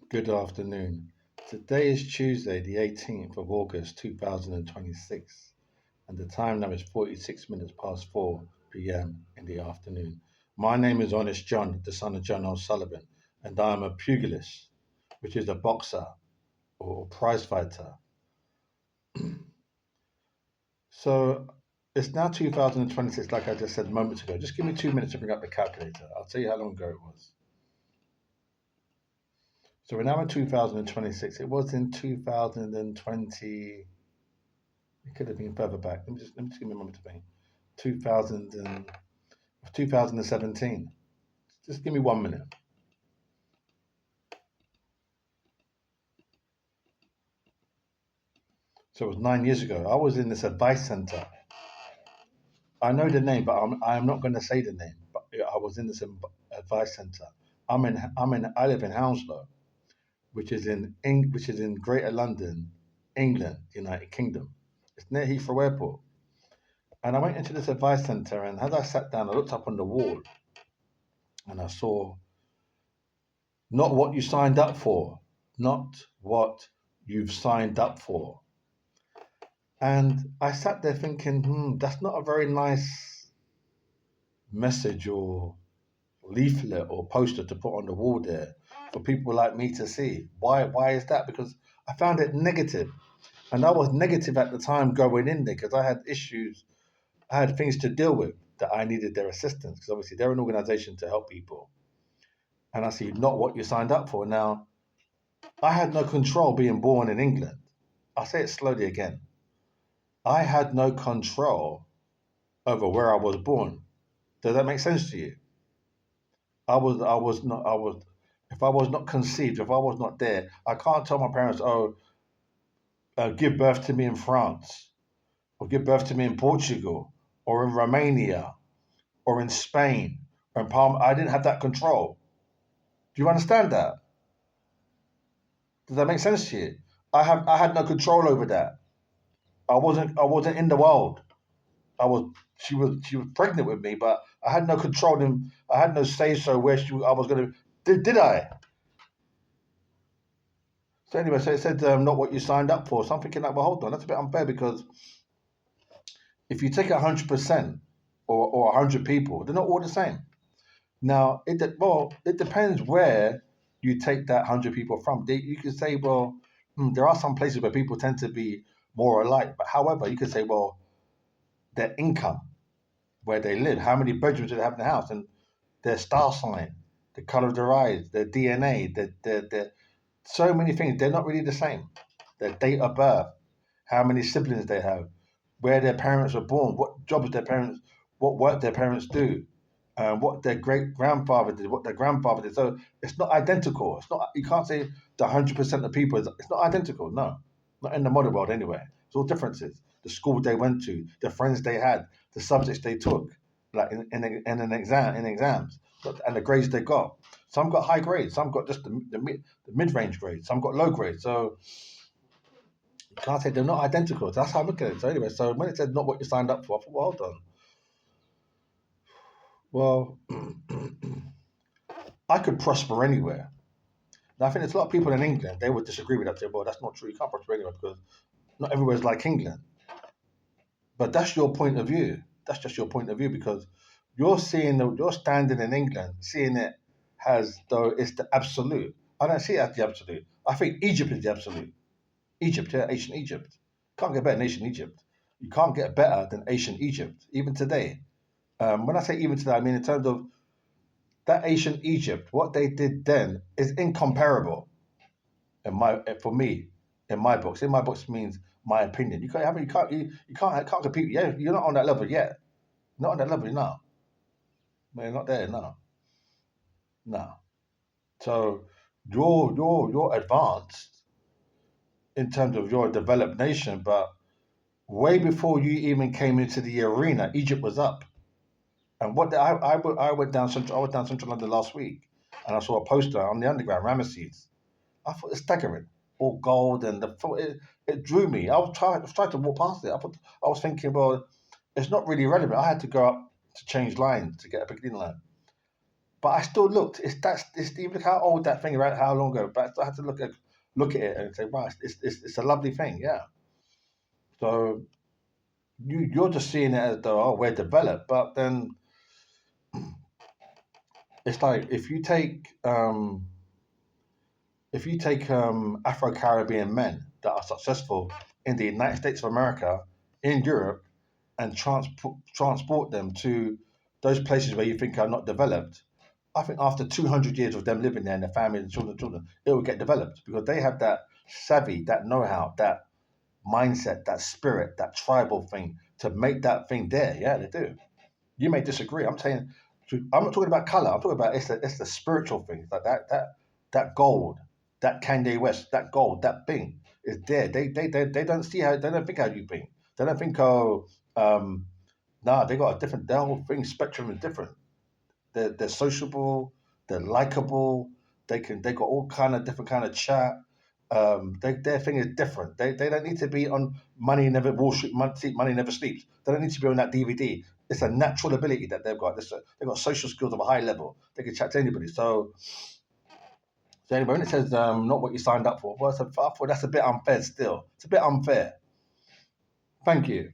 Good afternoon. Today is Tuesday, the 18th of August, 2026, and the time now is 46 minutes past 4 p.m. in the afternoon. My name is Honest John, the son of John O'Sullivan, and I am a pugilist, which is a boxer or prize fighter. So it's now 2026, like I just said moments ago. Just give me 2 minutes to bring up the calculator. I'll tell you how long ago it was. So we're now in 2026. It was in 2020. It could have been further back. Let me just give me a moment to think. 2000 2017. Just give me 1 minute. So it was 9 years ago. I was in this advice center. I know the name, but I'm not going to say the name. But I was in this advice center. I live in Hounslow, which is in Greater London, England, United Kingdom. It's near Heathrow Airport. And I went into this advice center, and as I sat down, I looked up on the wall, and I saw not what you signed up for, not what you've signed up for. And I sat there thinking, that's not a very nice message or leaflet or poster to put on the wall there for people like me to see. Why is that? Because I found it negative. And I was negative at the time going in there because I had issues, I had things to deal with that I needed their assistance because obviously they're an organization to help people. And I see not what you signed up for. Now, I had no control being born in England. I'll say it slowly again. I had no control over where I was born. Does that make sense to you? If I was not conceived, if I was not there, I can't tell my parents, oh, give birth to me in France, or give birth to me in Portugal, or in Romania, or in Spain, or in Palm. I didn't have that control. Do you understand that? Does that make sense to you? I had no control over that. I wasn't in the world. I was she was pregnant with me, but I had no control in I had no say so where I was gonna did I? So anyway, so it said not what you signed up for. So I'm thinking like, well, hold on, that's a bit unfair because if you take 100% or 100 people, they're not all the same. Now it depends where you take that 100 people from. You could say, well, there are some places where people tend to be more alike, but however, you could say, well, their income, where they live, how many bedrooms do they have in the house, and their star sign, the color of their eyes, their DNA, their so many things. They're not really the same. Their date of birth, how many siblings they have, where their parents were born, what jobs their parents, what work their parents do, what their great grandfather did, what their grandfather did. So it's not identical. It's not. You can't say the 100% of people. It's not identical. No, not in the modern world anyway. It's all differences. The school they went to, the friends they had, the subjects they took, like in an exam, in exams, and the grades they got. Some got high grades, some got just the mid range grades, some got low grades. So you can't say they're not identical. That's how I look at it. So anyway, so when it said not what you signed up for, I thought, well, hold on. Well, I could prosper anywhere. Now, I think there's a lot of people in England, they would disagree with that. Say, well, that's not true. You can't prosper anywhere because not everywhere's like England. But that's your point of view. That's just your point of view because you're standing in England, seeing it as though it's the absolute. I don't see it as the absolute. I think Egypt is the absolute. Egypt, yeah, ancient Egypt. Can't get better than ancient Egypt. You can't get better than ancient Egypt, even today. When I say even today, I mean in terms of that ancient Egypt, what they did then is incomparable. For me, in my books, means my opinion. You can't compete. Yeah, you're not on that level yet. Not on that level now. You're not there now. No. So you're advanced in terms of your developed nation, but way before you even came into the arena, Egypt was up. And I went down central. I was down central London last week, and I saw a poster on the underground Ramesses. I thought it's staggering, all gold, and it drew me. I was trying to walk past it. I was thinking, well, it's not really relevant. I had to go up to change lines to get a Piccadilly line. But I still looked. It's even how old that thing around how long ago. But I still had to look at it and say, wow, it's a lovely thing, yeah. So you're just seeing it as though, oh, we're developed, but then it's like if you take Afro Caribbean men that are successful in the United States of America, in Europe, and transport them to those places where you think are not developed, I think after 200 years of them living there and their family and children, it will get developed because they have that savvy, that know-how, that mindset, that spirit, that tribal thing to make that thing there. Yeah, they do. You may disagree. I'm saying, I'm not talking about color. I'm talking about it's the spiritual thing. Like that gold, that Kanye West, that gold, that thing is there. They don't see how they don't think how you think. They don't think um nah, they got a different. Their whole thing spectrum is different. They're sociable. They're likable. They got all kind of different kind of chat. Their thing is different. They don't need to be on Money Never Wall Street. Money Never Sleeps. They don't need to be on that DVD. It's a natural ability that they've got. They've got social skills of a high level. They can chat to anybody. So anyway, when it says not what you signed up for, well, I thought that's a bit unfair. Still, it's a bit unfair. Thank you.